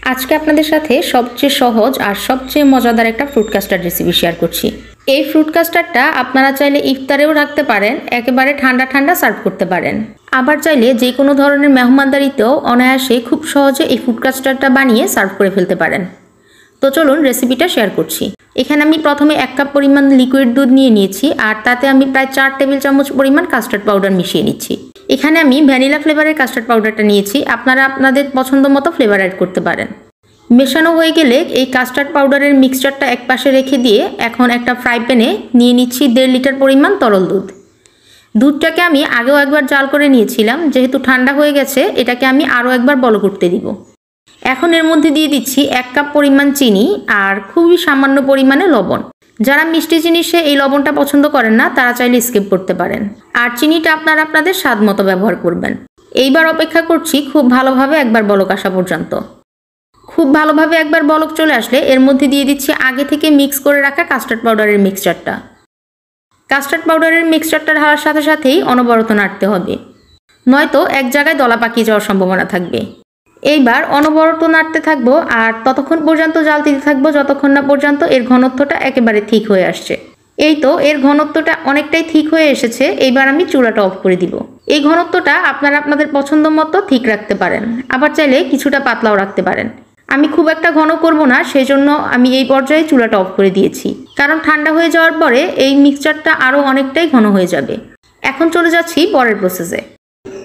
আজকে আপনাদের সাথে সবচেয়ে সহজ আর সবচেয়ে মজাদার একটা ফ্রুট কাস্টার্ড রেসিপি শেয়ার করছি। এই ফ্রুট কাস্টার্ডটা আপনারা চাইলে ইফতারেও রাখতে পারেন, একেবারে ঠান্ডা ঠান্ডা সার্ভ করতে পারেন। আবার চাইলে যে কোনো ধরনের মেহমানদারিতেও অনায়াসে খুব সহজে এই ফ্রুট কাস্টার্ডটা বানিয়ে সার্ভ করে ফেলতে পারেন। তো চলুন রেসিপিটা শেয়ার করছি। এখানে আমি প্রথমে 1 কাপ পরিমাণ লিকুইড দুধ নিয়ে নিয়েছি, আর তাতে আমি প্রায় 4 টেবিল চামচ পরিমাণ কাস্টার্ড পাউডার মিশিয়ে নিচ্ছি। এখানে আমি ভ্যানিলা ফ্লেভারের কাস্টার্ড পাউডারটা নিয়েছি, আপনারা আপনাদের পছন্দ মতো ফ্লেভার অ্যাড করতে পারেন। মেশানো হয়ে গেলে এই কাস্টার্ড পাউডারের মিক্সচারটা একপাশে রেখে দিয়ে এখন একটা ফ্রাই প্যানে নিয়ে নিচ্ছি 1.5 লিটার পরিমাণ তরল দুধ। দুধটাকে আমি আগেও একবার জাল করে নিয়েছিলাম, যেহেতু ঠান্ডা হয়ে গেছে এটাকে আমি আরও একবার বলক উঠতে দিব। এখন এর মধ্যে দিয়ে দিচ্ছি 1 কাপ পরিমাণ চিনি আর খুবই সামান্য পরিমাণে লবণ। যারা মিষ্টি জিনিসে এই লবণটা পছন্দ করেন না তারা চাইলে স্কিপ করতে পারেন, আর চিনিটা আপনারা আপনাদের স্বাদ মতো ব্যবহার করবেন। এইবার অপেক্ষা করছি খুব ভালোভাবে একবার বলক আসা পর্যন্ত। খুব ভালোভাবে একবার বলক চলে আসলে এর মধ্যে দিয়ে দিচ্ছি আগে থেকে মিক্স করে রাখা কাস্টার্ড পাউডারের মিক্সচারটা। কাস্টার্ড পাউডারের মিক্সচারটা ঢালার সাথে সাথেই অনবরত নাড়তে হবে, নয়তো এক জায়গায় দলা পাকিয়ে যাওয়ার সম্ভাবনা থাকবে। এইবার অনবরত নাড়তে থাকবো আর ততক্ষণ পর্যন্ত জাল দিতে থাকবো যতক্ষণ না পর্যন্ত এর ঘনত্বটা একেবারে ঠিক হয়ে আসছে। এই তো এর ঘনত্বটা অনেকটাই ঠিক হয়ে এসেছে। এইবার আমি চুলাটা অফ করে দিব। এই ঘনত্বটা আপনারা আপনাদের পছন্দ মতো ঠিক রাখতে পারেন, আবার চাইলে কিছুটা পাতলাও রাখতে পারেন। আমি খুব একটা ঘন করব না, সেই জন্য আমি এই পর্যায়ে চুলাটা অফ করে দিয়েছি, কারণ ঠান্ডা হয়ে যাওয়ার পরে এই মিক্সচারটা আরও অনেকটাই ঘন হয়ে যাবে। এখন চলে যাচ্ছি পরের প্রসেসে।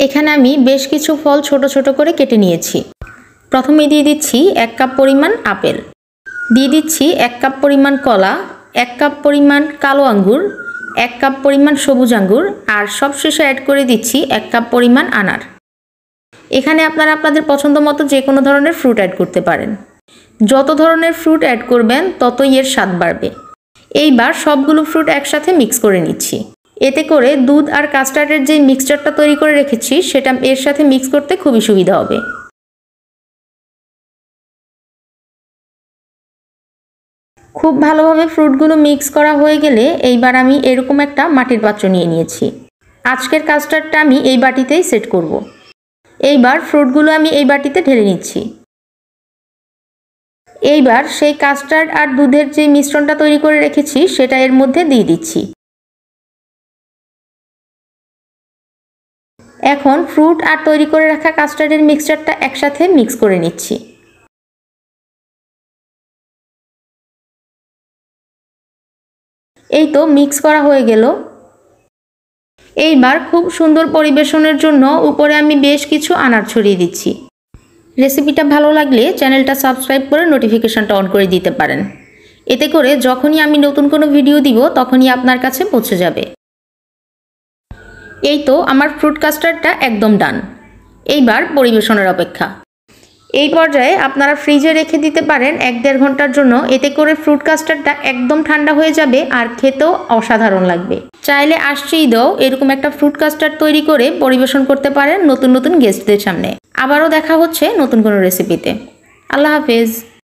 এখানে আমি বেশ কিছু ফল ছোট ছোট করে কেটে নিয়েছি। প্রথমে দিয়ে দিচ্ছি 1 কাপ পরিমাণ আপেল, দিয়ে দিচ্ছি 1 কাপ পরিমাণ কলা, 1 কাপ পরিমাণ কালো আঙ্গুর, 1 কাপ পরিমাণ সবুজ আঙ্গুর, আর সবশেষে অ্যাড করে দিচ্ছি 1 কাপ পরিমাণ আনার। এখানে আপনারা আপনাদের পছন্দ মতো যে কোনো ধরনের ফ্রুট অ্যাড করতে পারেন। যত ধরনের ফ্রুট অ্যাড করবেন ততই এর স্বাদ বাড়বে। এইবার সবগুলো ফ্রুট একসাথে মিক্স করে নিচ্ছি। এতে করে দুধ আর কাস্টার্ডের যে মিক্সচারটা তৈরি করে রেখেছি সেটা এর সাথে মিক্স করতে খুবই সুবিধা হবে। খুব ভালোভাবে ফ্রুটগুলো মিক্স করা হয়ে গেলে এইবার আমি এরকম একটা মাটির পাত্র নিয়ে নিয়েছি। আজকের কাস্টার্ডটা আমি এই বাটিতেই সেট করব। এইবার ফ্রুটগুলো আমি এই বাটিতে ঢেলে নিচ্ছি। এইবার সেই কাস্টার্ড আর দুধের যে মিশ্রণটা তৈরি করে রেখেছি সেটা এর মধ্যে দিয়ে দিচ্ছি। এখন ফ্রুট আর তৈরি করে রাখা কাস্টার্ডের মিক্সচারটা একসাথে মিক্স করে নিচ্ছি। এই তো মিক্স করা হয়ে গেল। এইবার খুব সুন্দর পরিবেশনের জন্য উপরে আমি বেশ কিছু আনার ছড়িয়ে দিচ্ছি। রেসিপিটা ভালো লাগলে চ্যানেলটা সাবস্ক্রাইব করে নোটিফিকেশনটা অন করে দিতে পারেন। এতে করে যখনই আমি নতুন কোনো ভিডিও দিব তখনই আপনার কাছে পৌঁছে যাবে। এই তো আমার ফ্রুট কাস্টার্ডটা একদম ডান। এইবার পরিবেশনের অপেক্ষা। এই পর্যায়ে আপনারা ফ্রিজে রেখে দিতে পারেন 1-1.5 ঘন্টার জন্য। এতে করে ফ্রুট কাস্টার্ডটা একদম ঠান্ডা হয়ে যাবে আর খেতেও অসাধারণ লাগবে। চাইলে আসছে ঈদেও এরকম একটা ফ্রুট কাস্টার্ড তৈরি করে পরিবেশন করতে পারেন নতুন নতুন গেস্টদের সামনে। আবারও দেখা হচ্ছে নতুন কোনো রেসিপিতে। আল্লাহ হাফেজ।